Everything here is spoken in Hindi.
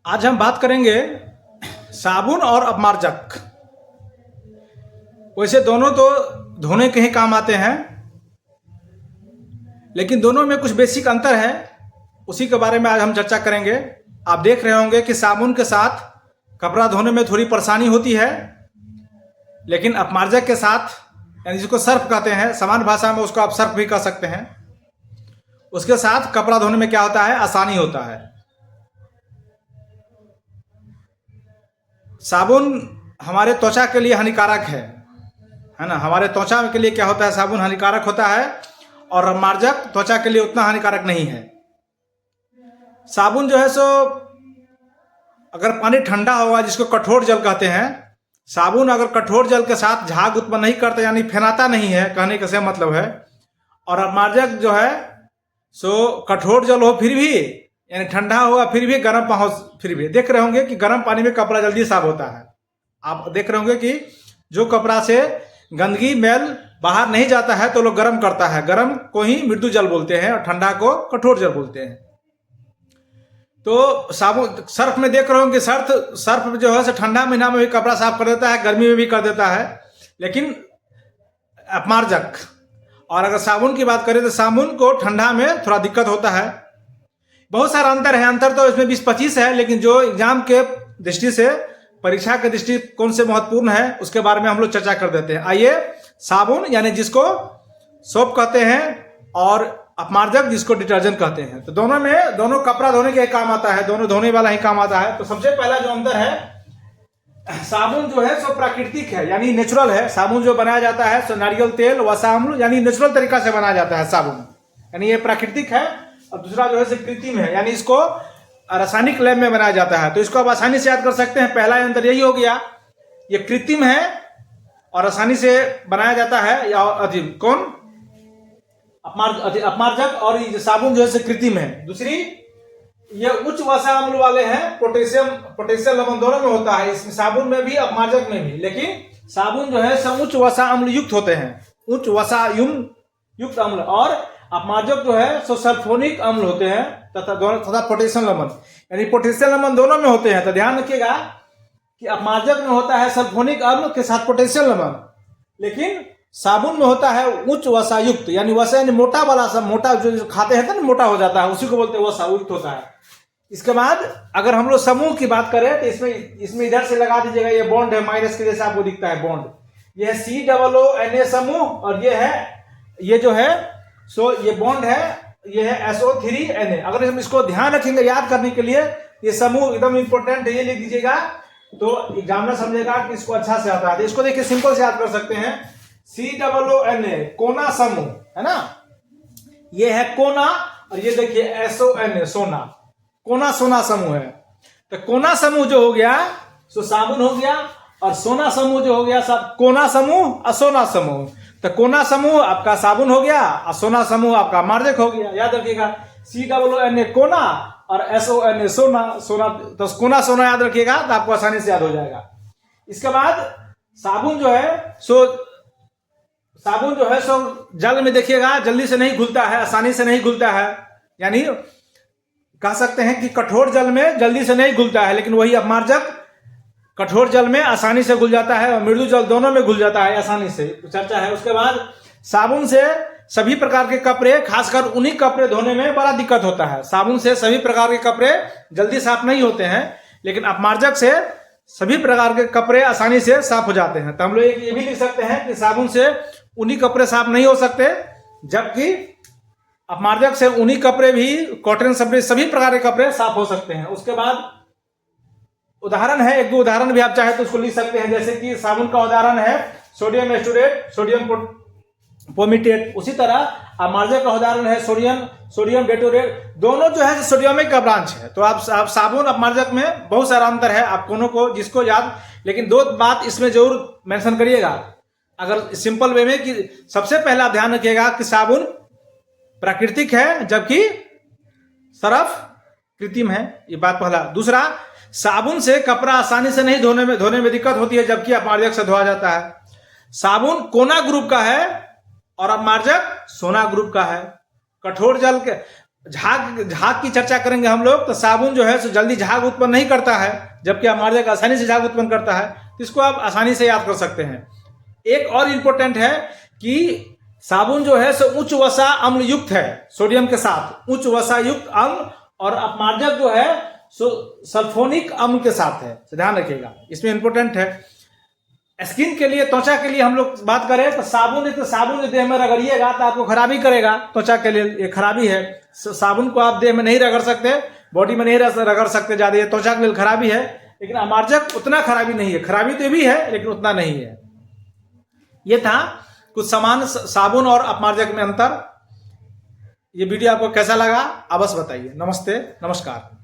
आज हम बात करेंगे साबुन और अपमार्जक। वैसे दोनों तो धोने के ही काम आते हैं, लेकिन दोनों में कुछ बेसिक अंतर है। उसी के बारे में आज हम चर्चा करेंगे। आप देख रहे होंगे कि साबुन के साथ कपड़ा धोने में थोड़ी परेशानी होती है, लेकिन अपमार्जक के साथ, यानी जिसको सर्फ कहते हैं, सामान्य भाषा में उसको आप सर्फ भी कह सकते हैं, उसके साथ कपड़ा धोने में क्या होता है, आसानी होता है। साबुन हमारे त्वचा के लिए हानिकारक है ना। हमारे त्वचा के लिए क्या होता है, साबुन हानिकारक होता है, और अपमार्जक त्वचा के लिए उतना हानिकारक नहीं है। साबुन जो है सो अगर पानी ठंडा होगा, जिसको कठोर जल कहते हैं, साबुन अगर कठोर जल के साथ झाग उत्पन्न नहीं करता, यानी फेनाता नहीं है, कहने का से मतलब है। और अपमार्जक जो है सो कठोर जल हो फिर भी, यानी ठंडा होगा फिर भी, गर्म पानी हो फिर भी। देख रहे होंगे कि गर्म पानी में कपड़ा जल्दी साफ होता है। आप देख रहे होंगे कि जो कपड़ा से गंदगी मैल बाहर नहीं जाता है तो लोग गर्म करता है। गर्म को ही मृदु जल बोलते हैं और ठंडा को कठोर जल बोलते हैं। तो साबुन सर्फ में देख रहे होंगे, सर्फ जो है ठंडा महीना में भी कपड़ा साफ कर देता है, गर्मी में भी कर देता है। लेकिन अपमार्जक, और अगर साबुन की बात करें तो साबुन को ठंडा में थोड़ा दिक्कत होता है। बहुत सारा अंतर है। अंतर तो इसमें 20-25 है, लेकिन जो एग्जाम के दृष्टि से, परीक्षा के दृष्टिकोण से महत्वपूर्ण है, उसके बारे में हम लोग चर्चा कर देते हैं। आइए, साबुन यानी जिसको सोप कहते हैं, और अपमार्जक जिसको डिटर्जेंट कहते हैं, तो दोनों कपड़ा धोने के काम आता है, दोनों धोने वाला ही काम आता है। तो सबसे पहला जो अंतर है, साबुन जो है सो प्राकृतिक है, यानी नेचुरल है। साबुन जो बनाया जाता है सो नारियल तेल, वसा अम्ल, यानी नेचुरल तरीका से बनाया जाता है साबुन, यानी ये प्राकृतिक है। और दूसरा जो है कृत्रिम है, यानी इसको रासायनिक लैब में बनाया जाता है। तो इसको आप आसानी से याद कर सकते हैं। पहला अंतर यही हो गया, ये कृत्रिम है और आसानी से बनाया जाता है। या कौन, अपमार्जक, और ये साबुन जो है कृत्रिम है। दूसरी, ये उच्च वसा अम्ल वाले हैं, पोटेशियम लवण दोनों में होता है, इसमें साबुन में भी अपमार्जक में भी। लेकिन साबुन जो है सब उच्च वसा अम्ल युक्त होते हैं, उच्च वसा युक्त अम्ल, और अपमार्जक जो है सो सल्फोनिक अम्ल होते हैं तथा पोटेशियम लवण, यानी पोटेशियम लवण दोनों में होते हैं। तो ध्यान रखिएगा कि अपमार्जक में होता है सल्फोनिक अम्ल के साथ पोटेशियम लवण, लेकिन साबुन में होता है उच्च वसा युक्त, यानी वसा यानी मोटा वाला, सब मोटा जो खाते हैं ना, मोटा हो जाता है, उसी को बोलते हैं वसा युक्त होता है। इसके बाद अगर हम लोग समूह की बात करें तो इसमें इधर से लगा दीजिएगा, ये बॉन्ड है, माइनस के जैसे आपको दिखता है बॉन्ड, ये है COONA समूह, और ये जो है सो ये बॉन्ड है, ये है SO3Na। अगर हम इसको ध्यान रखेंगे याद करने के लिए, ये समूह एकदम इंपॉर्टेंट है, ये लिख दीजिएगा तो एग्जामिनर समझेगा कि इसको अच्छा से आता है। इसको देखिए सिंपल से याद कर सकते हैं, COONA कोना समूह है ना, ये है कोना, और ये देखिए SONA सोना, कोना सोना समूह है। तो कोना समूह जो हो गया सो साबुन हो गया, और सोना समूह जो हो गया सब कोना समूह और सोना समूह। तो कोना समूह आपका साबुन हो गया, और सोना समूह आपका मार्जक हो गया। याद रखिएगा, COONA कोना और SONA सोना। तो कोना सोना याद रखिएगा तो आपको आसानी से याद हो जाएगा। इसके बाद साबुन जो है सो जल में देखिएगा जल्दी से नहीं घुलता है, आसानी से नहीं घुलता है, यानी कह सकते हैं कि कठोर जल में जल्दी से नहीं घुलता है, लेकिन वही अपमार्जक कठोर जल में आसानी से घुल जाता है, और मृदु जल दोनों में घुल जाता है आसानी से। चर्चा है। उसके बाद साबुन से सभी प्रकार के कपड़े, खासकर ऊनी कपड़े धोने में बड़ा दिक्कत होता है। साबुन से सभी प्रकार के कपड़े जल्दी साफ नहीं होते हैं, लेकिन अपमार्जक से सभी प्रकार के कपड़े आसानी से साफ हो जाते हैं। तो हम लोग ये भी लिख सकते हैं कि साबुन से ऊनी कपड़े साफ नहीं हो सकते, जबकि अपमार्जक से ऊनी कपड़े भी, कॉटन सभी प्रकार के कपड़े साफ हो सकते हैं। उसके बाद उदाहरण है, एक दो उदाहरण भी आप चाहे तो उसको लिख सकते हैं। जैसे कि साबुन का उदाहरण है सोडियम एस्टोरेट, सोडियम पोमिटेट। उसी तरह अपमार्जक का उदाहरण है सोडियम डेटोरेट। दोनों जो है सोडियमिक का ब्रांच है। तो आप साबुन अपमार्जक में बहुत सारा अंतर है, आप दोनों को जिसको याद, लेकिन दो बात इसमें जरूर मेंशन करिएगा अगर सिंपल वे में, कि सबसे पहला ध्यान रखिएगा कि साबुन प्राकृतिक है जबकि सर्फ कृत्रिम है, ये बात पहला। दूसरा, साबुन से कपड़ा आसानी से नहीं धोने में दिक्कत होती है, जबकि अपमार्जक से धोया जाता है। साबुन कोना ग्रुप का है और अपमार्जक सोना ग्रुप का है। कठोर जल के झाग की चर्चा करेंगे हम लोग, तो साबुन जो है सो जल्दी झाग उत्पन्न नहीं करता है, जबकि अमार्जक आसानी से झाग उत्पन्न करता है। तो इसको आप आसानी से याद कर सकते हैं। एक और इंपॉर्टेंट है कि साबुन जो है सो उच्च वसा अम्ल युक्त है, सोडियम के साथ उच्च वसा युक्त अम्ल, और अपमार्जक जो है सो सल्फोनिक अम्ल के साथ है, तो ध्यान रखिएगा, इसमें इंपॉर्टेंट है। स्किन के लिए, त्वचा के लिए हम लोग बात करें तो साबुन जो देह में रगड़िएगा तो आपको खराबी करेगा, त्वचा के लिए ये खराबी है। साबुन को आप देह में नहीं रगड़ सकते, बॉडी में नहीं रगड़ सकते ज्यादा, ये त्वचा के लिए खराबी है। लेकिन अमार्जक उतना खराबी नहीं है, खराबी तो भी है लेकिन उतना नहीं है। ये था कुछ समान साबुन और अपमार्जक में अंतर। ये वीडियो आपको कैसा लगा अवश्य बताइए। नमस्ते, नमस्कार।